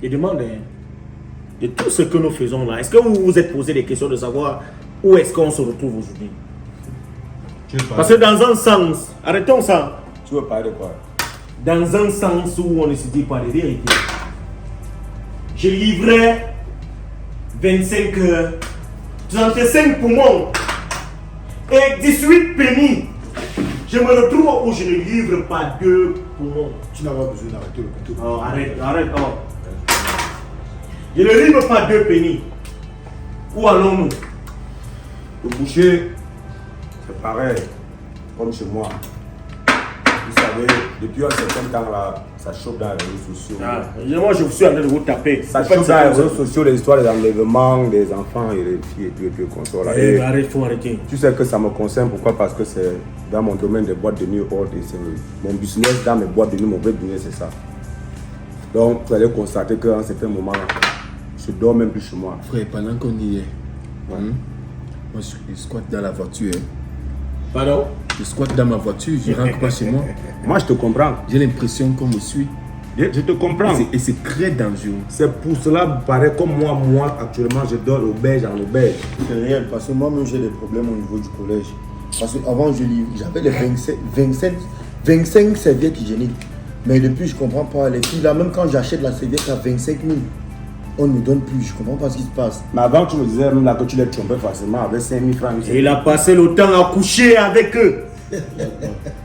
Je demande de tout ce que nous faisons là. Est-ce que vous vous êtes posé des questions de savoir où est-ce qu'on se retrouve aujourd'hui? Parce que dans un sens, arrêtons ça. Tu veux parler de quoi? Dans un sens où on ne se dit pas les vérités. Je livrais 25 heures, 35 poumons et 18 pennies. Je me retrouve où je ne livre pas 2 poumons. Tu n'as pas besoin d'arrêter le couteau. Oh, arrête. Oh. Je ne livre pas 2 pennies. Où allons-nous? Le boucher, c'est pareil, comme chez moi. Vous savez, depuis un certain temps là, ça choque dans les réseaux sociaux. Moi, je suis en train de vous taper. Ça choque dans les réseaux sociaux, les histoires des enlèvements des enfants et des filles et tout comme ça. Arrête, il faut arrêter. Tu sais que ça me concerne, pourquoi? Parce que c'est dans mon domaine des boîtes de nuit haute et c'est mon business dans mes boîtes de nuit, mon vrai business c'est ça. Donc vous allez constater qu'à un certain moment, je dors même plus chez moi. Frère, pendant qu'on y est, moi je squatte dans la voiture. Pardon? Je squatte dans ma voiture, je rentre pas chez moi. Moi je te comprends. J'ai l'impression qu'on me suit. Je te comprends. Et c'est très dangereux. C'est pour cela, pareil comme moi actuellement, je dors auberge en auberge. C'est réel, parce que moi-même j'ai des problèmes au niveau du collège. Parce qu'avant, j'avais les 25 serviettes hygiéniques. Mais depuis, je comprends pas. Les filles, là, même quand j'achète la serviette à 25 000, on ne nous donne plus. Je comprends pas ce qui se passe. Mais avant, tu me disais même là que tu les trompais facilement avec 5 000 francs. Et il a passé le temps à coucher avec eux.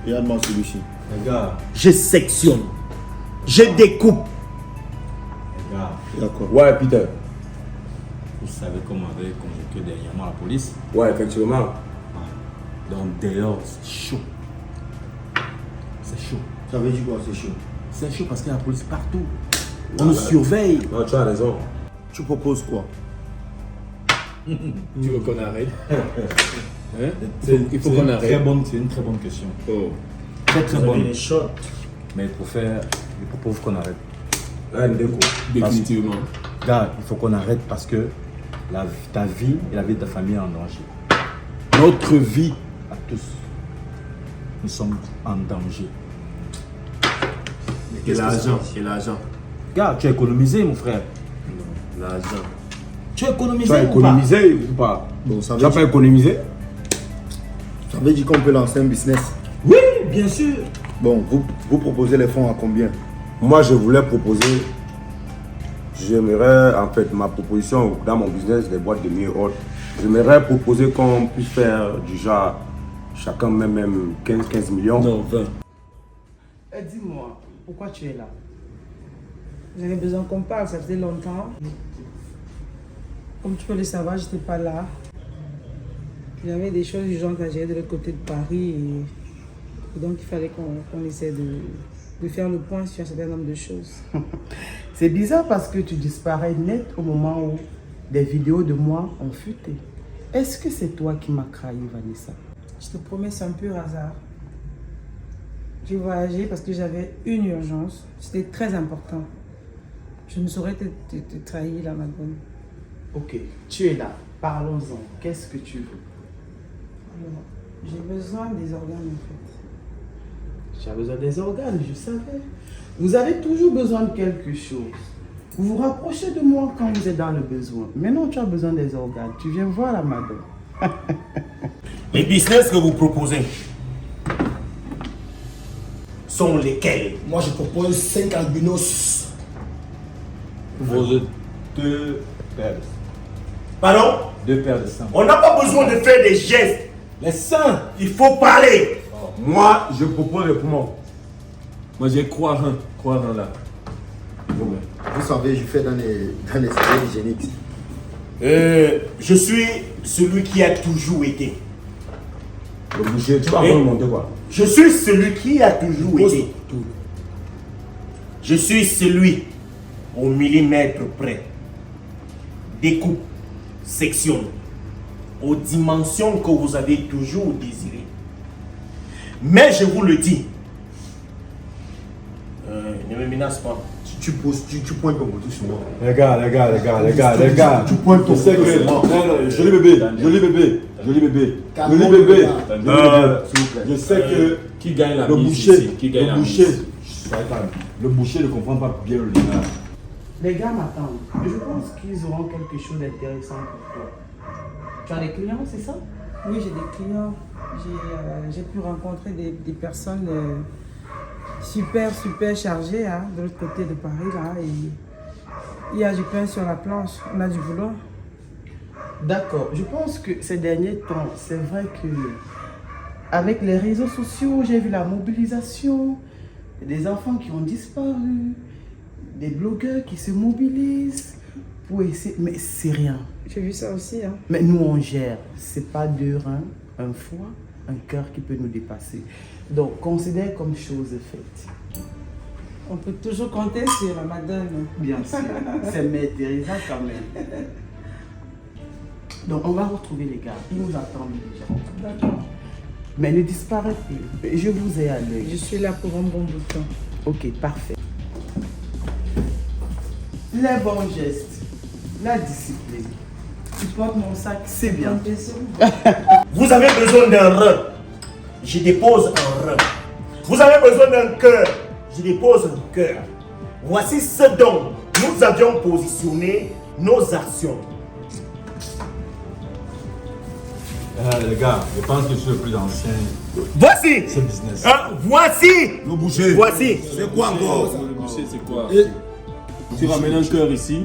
Regarde-moi celui-ci. Les gars, Je sectionne. Je découpe. Les gars, D'accord. ouais, Peter. vous savez qu'on m'avait convoqué dernièrement à la police. Ouais, effectivement. Donc dehors, c'est chaud. C'est chaud. Ça veut dire quoi, c'est chaud? C'est chaud parce qu'il y a la police partout. On nous surveille. Non, tu as raison. Tu proposes quoi? Tu veux qu'on arrête? Hein? Il faut C'est qu'on une arrête. C'est une très bonne question. Oh. Très Vous avez bonne. des shots. Mais pour faire, je propose qu'on arrête. Ouais, Ndeko. Définitivement. Gars, il faut qu'on arrête parce que ta vie et la vie de ta famille est en danger. Notre vie à tous, nous sommes en danger. Et l'argent. Gars, tu as économisé, mon frère. L'argent. Tu as économisé Tu as ou pas? économisé ou pas? Bon, ça Tu n'as veut pas dire, économisé? ça veut dire qu'on peut lancer un business. Oui, bien sûr. Bon, vous proposez les fonds à combien? Moi, je voulais proposer. J'aimerais, en fait, ma proposition dans mon business, les boîtes de nuit haute, j'aimerais proposer qu'on puisse faire du genre, chacun même 15 millions. Non, 20. Dis-moi, pourquoi tu es là? J'avais besoin qu'on parle, ça faisait longtemps. Comme tu peux le savoir, je n'étais pas là. J'avais des choses urgentes à gérer de l'autre côté de Paris. Et donc, il fallait qu'on essaie de faire le point sur un certain nombre de choses. C'est bizarre parce que tu disparais net au moment où des vidéos de moi ont fuité. Est-ce que c'est toi qui m'as trahi, Vanessa? Je te promets, c'est un pur hasard. J'ai voyagé parce que j'avais une urgence. C'était très important. Je ne saurais te trahir, là, ma bonne. Ok, tu es là. Parlons-en. Qu'est-ce que tu veux? Alors, j'ai besoin des organes, en fait. Tu as besoin des organes, je savais. Vous avez toujours besoin de quelque chose. Vous vous rapprochez de moi quand vous êtes dans le besoin. Maintenant, tu as besoin des organes. Tu viens voir la madame. Les business que vous proposez sont lesquels? Moi, je propose 5 albinos. Propose 2 paires. Pardon? 2 paires de sang. On n'a pas besoin de faire des gestes. Les seins. Il faut parler. Moi, je propose les poumons. Moi, j'ai croire là. Vous savez, je fais dans les serviettes hygiéniques. Je suis celui qui a toujours été. Le boucher, tu vas Et- me monter quoi? Je suis celui qui a toujours été. Je suis celui au millimètre près. Découpe, sectionne, aux dimensions que vous avez toujours désirées. Mais je vous le dis, ne me menace pas. Tu pointes ton couteau sur moi. Les gars. Tu pointes ton Je sais couteau que. sur moi. Non, joli bébé. Je sais que Qui gagne la le mise boucher, ici? Qui gagne la mise? le boucher ne comprend pas bien le langage. Les gars m'attendent. Je pense qu'ils auront quelque chose d'intéressant pour toi. Tu as des clients, c'est ça? Oui, j'ai des clients. J'ai pu rencontrer des personnes super chargées hein, de l'autre côté de Paris. Là, et il y a du pain sur la planche. On a du boulot. D'accord. Je pense que ces derniers temps, c'est vrai que avec les réseaux sociaux, j'ai vu la mobilisation des enfants qui ont disparu, des blogueurs qui se mobilisent pour essayer. Mais c'est rien. J'ai vu ça aussi. Hein. Mais nous, on gère. C'est pas deux reins, un foie, un cœur qui peut nous dépasser. Donc, considère comme chose faite. On peut toujours compter sur la madame. Bien sûr. C'est Mère Teresa quand même. Donc, on va retrouver les gars. Ils nous attendent déjà. D'accord. Mais ne disparaît plus. Je vous ai à l'œil. Je suis là pour un bon bout de temps. Ok, parfait. Les bons gestes, la discipline. Tu portes mon sac, c'est bien. Vous avez besoin d'un rein. Je dépose un rein. Vous avez besoin d'un cœur. Je dépose un cœur. Voici ce dont nous avions positionné nos actions. Les gars, je pense que je suis le plus ancien. Voici. Ce business. Voici. Le boucher. Voici. C'est quoi encore? Le boucher, c'est quoi? Et- Tu ramènes un cœur ici.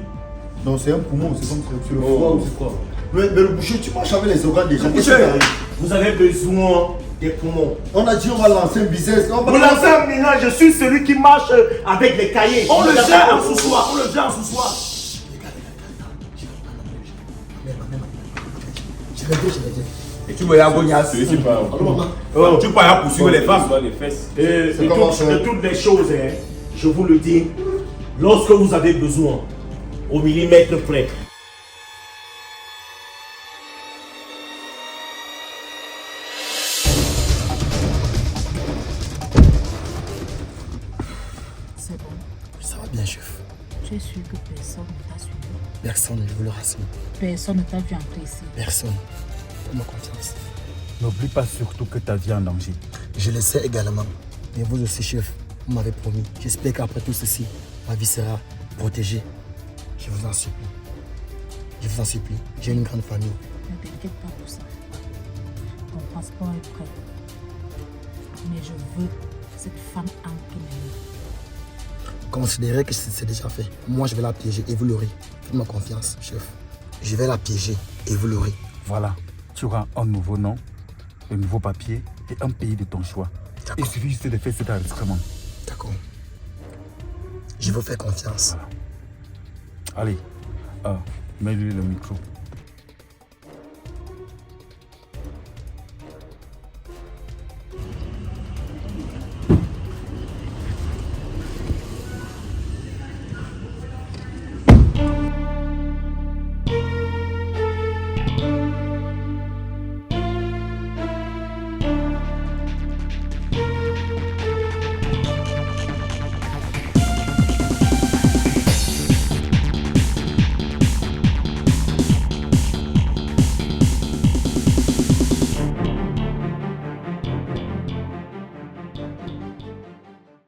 Non, c'est un poumon, c'est comme c'est le Oh. foie ou c'est quoi? Mais le boucher, tu marches avec les organes des gens. Qu'est-ce qui Boucher, t'arrive? vous avez besoin des poumons. On a dit on va lancer un business. On va Vous lancez un ménage, je suis celui qui marche avec les cahiers. On le gère en sous-soi. On le gère en sous-soi. Et tu me l'as C'est pas. Tu peux poursuivre les femmes. Les fesses. Et C'est comment ça? de toutes les choses, hein, je vous le dis, lorsque vous avez besoin, au millimètre près. C'est bon. Ça va bien, chef. Tu es sûr que personne ne t'a suivi? Personne, je vous le rassure. Personne ne t'a vu entrer ici. Personne. Faites-moi confiance. N'oublie pas surtout que ta vie est en danger. Je le sais également. Mais vous aussi, chef, vous m'avez promis. J'espère qu'après tout ceci, ma vie sera protégée. Je vous en supplie. Je vous en supplie. J'ai une grande famille. Ne t'inquiète pas pour ça. Ton passeport est prêt. Mais je veux cette femme entre mes mains. Considérez que c'est déjà fait. Moi, je vais la piéger et vous l'aurez. Faites-moi confiance, chef. Je vais la piéger et vous l'aurez. Voilà, tu auras un nouveau nom, un nouveau papier et un pays de ton choix. Il suffit juste de faire cet enregistrement. D'accord. Je vous fais confiance. Allez, mets-lui le micro.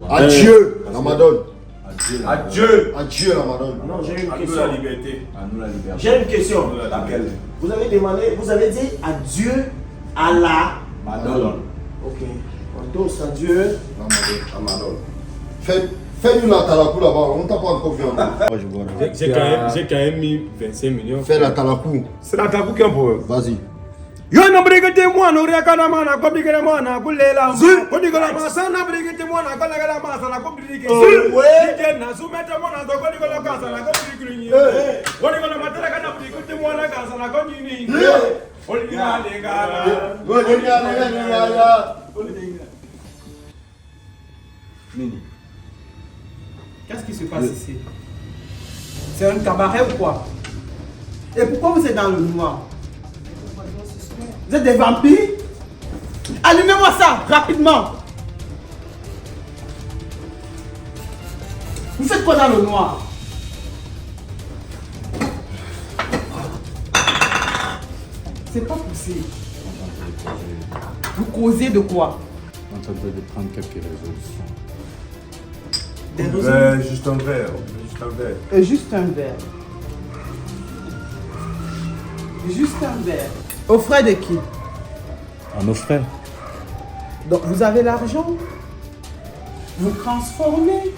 Adieu, Ramadan. Adieu. Adieu, Ramadan. Non, j'ai une À nous question. la liberté. À nous la liberté. J'ai une question. Laquelle? Vous avez demandé, vous avez dit adieu à la. Madone. Ok. On tosse adieu. Ramadan. Fais-nous la talakou là-bas, on t'a pas encore vu encore. Moi, je vois là. J'ai quand même mis 25 millions. Fais la talakou. C'est la tabou qui est pour eux. Vas-y. Yo no brigade mwana uriakana mana ko brigade mwana kulela ko digola masana brigade mwana ko lagala masana ko brigade we na sumete mwana ko digola kasana ko brigade ko digola matela kana brigade mwana kasana ko nini olina Nini. Qu'est-ce qui se passe ici? C'est un cabaret ou quoi? Et pourquoi vous êtes dans le noir? Vous êtes des vampires? Allumez-moi ça, rapidement! Vous faites quoi dans le noir? C'est pas possible. Vous causez de quoi? On est en train de prendre quelques résolutions. Des résolutions? Juste un verre. Un verre. Et juste un verre. Juste un verre. Aux frais de qui? À nos frères. Donc vous avez l'argent. Vous transformez.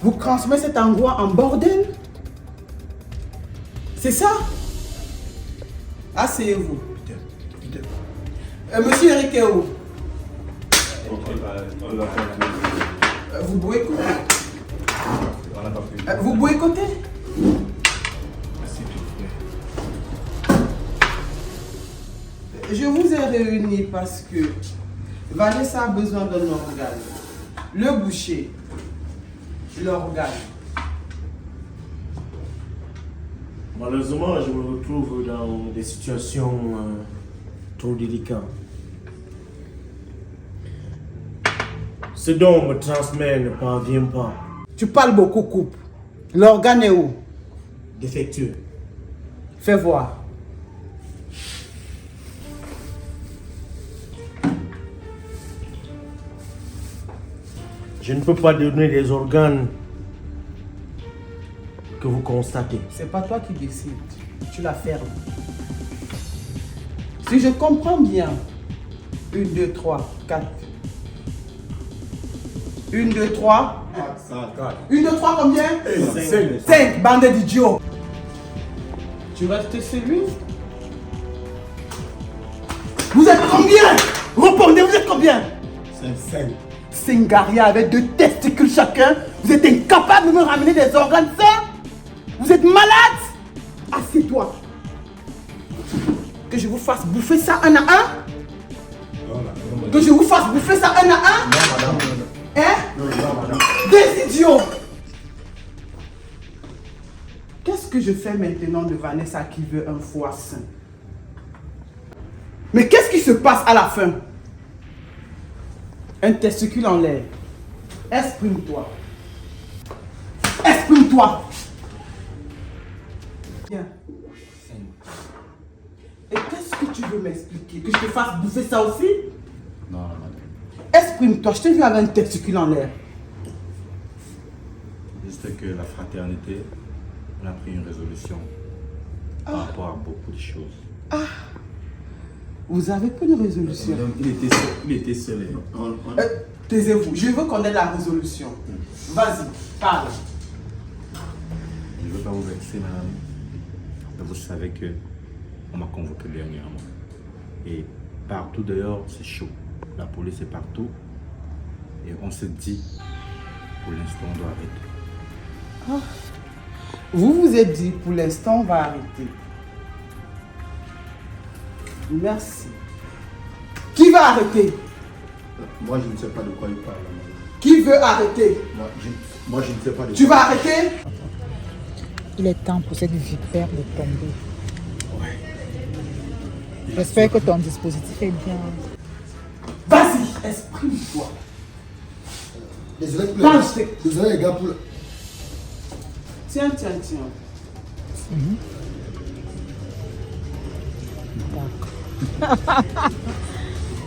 Vous transformez cet endroit en bordel. C'est ça? Asseyez-vous. Monsieur Eric est où? Vous boycottez. Vous boycottez? Je vous ai réunis parce que Vanessa a besoin d'un organe. Le boucher, l'organe. Malheureusement, je me retrouve dans des situations trop délicates. Ce dont on me transmet ne parvient pas. Tu parles beaucoup, coupe. L'organe est où? Défectueux. Fais voir. Je ne peux pas donner les organes que vous constatez. C'est pas toi qui décides. Tu la fermes. Si je comprends bien, 1, 2, 3, 4. 1, 2, 3. 1, 2, 3, combien? 5, bande d'idiots. Tu restes celui? Vous êtes combien? Répondez, vous êtes combien? 5. Singaria avec 2 testicules chacun. Vous êtes incapable de me ramener des organes sains? Vous êtes malade? Assieds-toi. Que je vous fasse bouffer ça un à un? Que je vous fasse bouffer ça un à un? Non, madame. Hein? Non, madame. Des idiots! Qu'est-ce que je fais maintenant de Vanessa qui veut un foie sain? Mais qu'est-ce qui se passe à la fin? Un testicule en l'air. Exprime-toi. Exprime-toi. Bien. Et qu'est-ce que tu veux m'expliquer? Que je te fasse bouffer ça aussi? Non, madame. Exprime-toi. Je t'ai vu avec un testicule en l'air. Juste que la fraternité, on a pris une résolution par rapport à beaucoup de choses. Vous avez pris une résolution. Madame, il était seul. Taisez-vous. Je veux connaître la résolution. Vas-y, parle. Je ne veux pas vous vexer, madame. Mais vous savez que on m'a convoqué dernièrement. Et partout dehors, c'est chaud. La police est partout. Et on se dit, pour l'instant, on doit arrêter. Vous vous êtes dit, pour l'instant, on va arrêter. Merci. Qui va arrêter? Moi, je ne sais pas de quoi il parle. Qui veut arrêter? Moi, je ne sais pas de quoi. Tu vas arrêter? Il est temps pour cette vipère de tomber. J'espère que ton dispositif est bien. Vas-y, exprime-toi. Désolé, Lâche. désolé les gars pour le... Tiens. D'accord.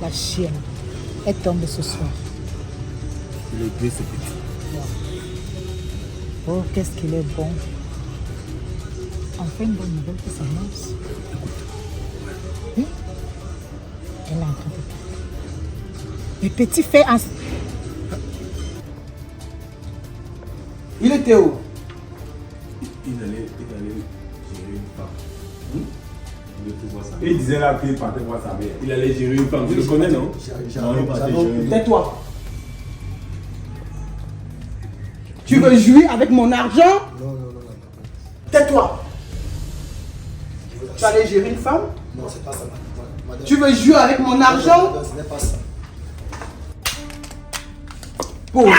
La chienne est tombée ce soir. Le blé, c'est petit. Oh, qu'est-ce qu'il est bon. Enfin, une bonne nouvelle que ça marche. Oui? Elle est en train de... Le petit fait un... Il était où? Il allait gérer une femme. Il veut voir sa mère. Il disait là qu'il partait voir sa mère. Il allait gérer une femme. Tu le connais, non? Tais-toi. Tu veux jouer avec mon argent? Non. Tais-toi. Tu allais gérer une femme? Non, c'est pas ça, madame. Tu veux jouer avec mon argent? Ce n'est pas ça. Pause.